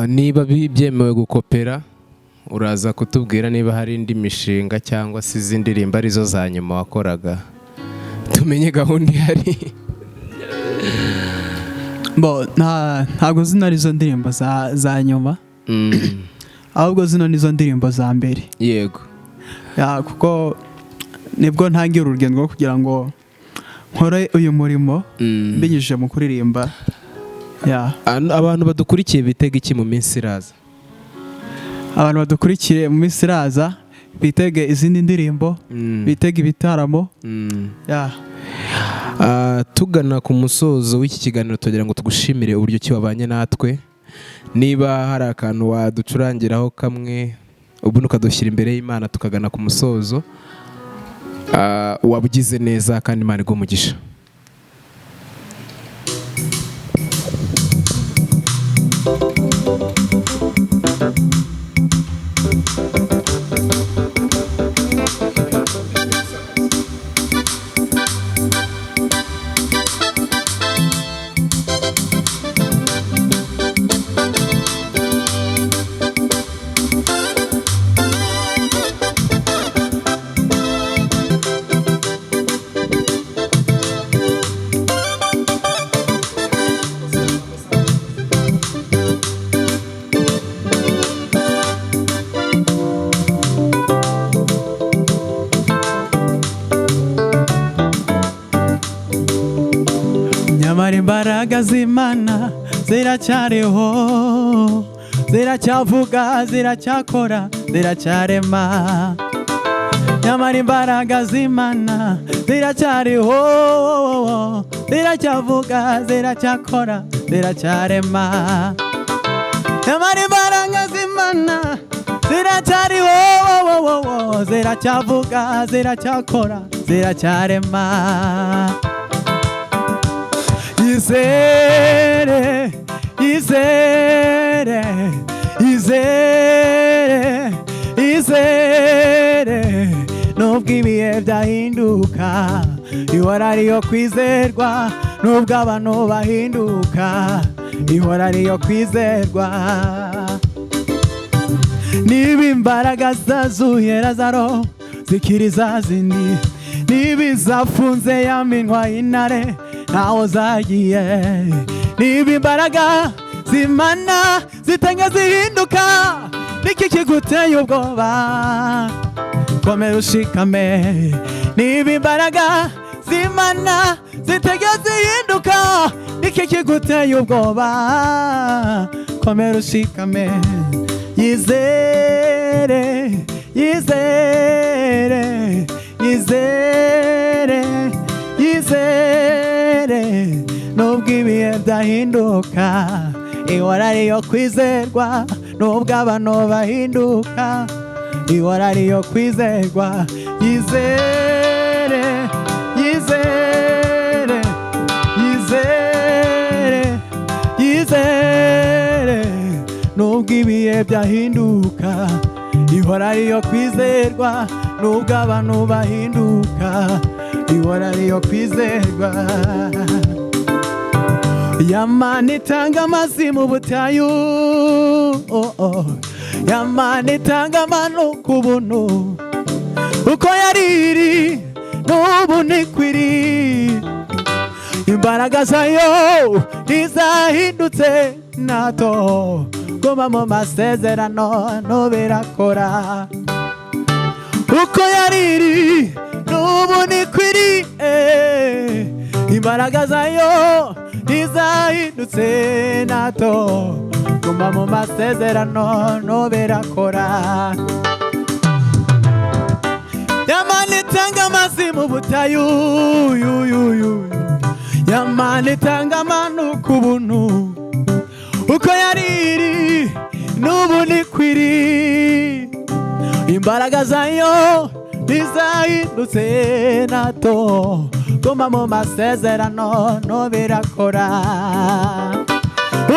Niba byemewe gukopera uraza kutubwira niba hari indi mishinga cyangwa se izindi ndirimbo arizo za nyuma wakoraga tumenye gahunda ihari. Ntabwo zino arizo ndirimbo za nyuma ahubwo zino nizo ndirimbo za mbere. Yego kuko nibwo ntangira urugendo rwo kugira ngo nkore uyu murimo mbinyujije mu kuririmba. Abantu badukurikiye bitega iki mu minsi iraza? Abantu badukurikiye mu minsi iraza bitege izindi ndirimbo, bitege ibitaramo. Tugana ku musozo w'iki kiganiro tugira ngo tugushimire uburyo ki wabanye natwe. Niba hari akantu waducurangiraho kamwe ubundi ukadushyira imbere y'Imana tukagana ku musozo, wabugize neza kandi Imana igumugisha. Nyamara imbaraga z'Imana ziracyariho, ziracyavuga, ziracyakora, ziracyarema. Nyamara imbaraga z'Imana ziracyariho, ziracyavuga, ziracyakora, ziracyarema. Nyamara imbaraga z'Imana ziracyariho, ziracyavuga, ziracyakora, ziracyarema. Izere, izere, izere. yizere yizere nubwo ibihe byahinduka ihora ariyo kwizerwa nubwo abantu bahinduka ihora ariyo kwizerwa niba imbaraga zazuye Lazaro zikiri za zindi niba izafunze ya minwa y'intare ntaho zagiye niba imbaraga zimana zitanga zihinduka niki kiguteye ubwoba komera ushikame niba imbaraga zimana zitanga zihinduka niki kiguteye ubwoba komera ushikame yizere yizere yizere yizere nubwo ibihe byahinduka ihora ariyo kwizerwa nubwo abantu bahinduka ihora ariyo kwizerwa yizere yizere yizere yizere nubwo ibihe byahinduka ihora ariyo kwizerwa nubwo abantu bahinduka ihora ariyo kwizerwa Yamana itanga amazi mu butayu Yamana itanga amano ku buntu uko yariri n'ubu nikwiri imbaraga zayo ntizahindutse nato guma mu masezerano ntubirakora uko yariri n'ubu nikwiri imbaraga zayo ntizahindutse nato guma mu masezerano ntubirakora Yamana itanga amazi mu butayu Yamana itanga amano ku buntu uko yariri n'ubu nikwiri imbaraga zayo ntizahindutse nato guma mu masezerano ntubirakora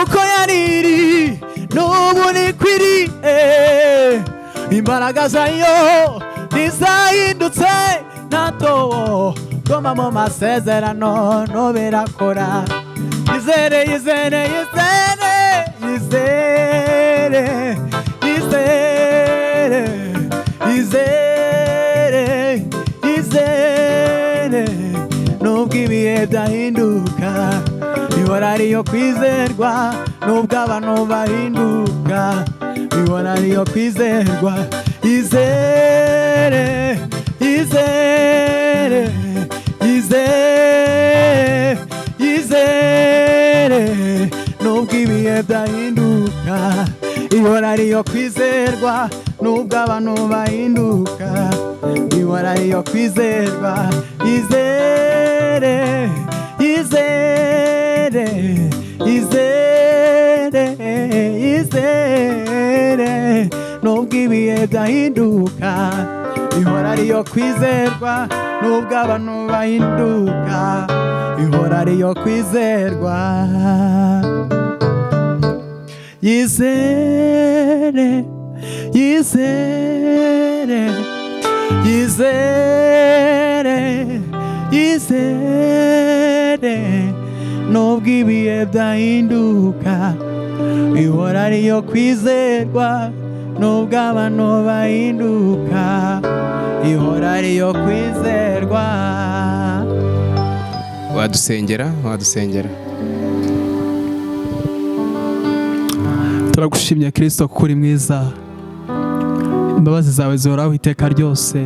uko yariri n'ubu nikwiri imbaraga zayo ntizahindutse nato guma mu masezerano ntubirakora yizere yizere yizere yizere yizere yizere yizere nubwo ibihe byahinduka ihora ariyo kwizerwa nubwo abantu bahinduka ihora ariyo kwizerwa yizere yizere yizere yizere nubwo ibihe byahinduka ihora ariyo kwizerwa nubwo abantu bahinduka ihora ariyo kwizerwa yizere yizere yizere yizere nubwo ibihe byahinduka ihora ariyo kwizerwa nubwo abantu bahinduka ihora ariyo kwizerwa yizere yizere yizere yizere nubwo ibihe byahinduka ihora ariyo kwizerwa nubwo abantu bahinduka ihora ariyo kwizerwa wadusengera turagushimye Kristo kuko uri mwiza imbabazi zawe zihoraho iteka ryose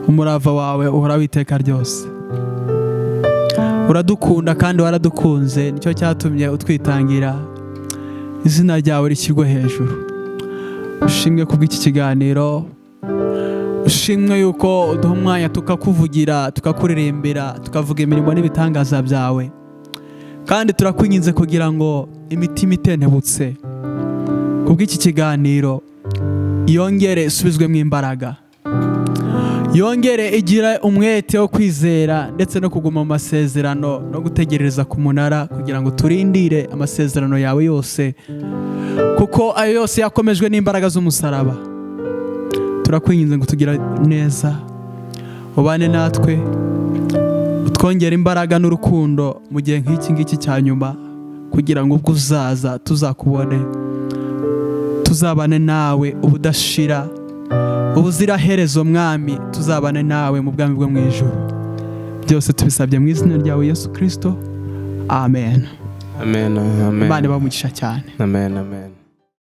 umurava wawe uhoraho iteka ryose uradukunda kandi waradukunze nicyo cyatumye utwitangira izina ryawe rishyirwe hejuru ushimwe kubw'iki kiganiro ushimwe yuko uduha umwanya tukakuvugira tukakuririmbira tukavuga imirimo n'ibitangaza byawe kandi turakwinginze kugira ngo imitima itentebutse kubw'iki kiganiro yongere isubizwemo imbaraga yongere igira umwete wo kwizera ndetse no kuguma mu masezerano no gutegereza ku munara kugira ngo turindire amasezerano yawe yose, kuko ayo yose yakomejwe n'imbaraga z'umusaraba. Turakwinginze ngo tugira neza, ubane natwe, utwongere imbaraga n'urukundo mu gihe nk'iki ngiki cya nyuma, kugira ngo ubwo uzaza tuzakubone, tuzabane nawe ubudashira, ubuziraherezo mwami, tuzabane nawe mu bwami bwo mu ijuru. Byose tubisabye mu izina ryawe Yesu Kristo, amen. Amen. Imana ibahe umugisha cyane. Amen.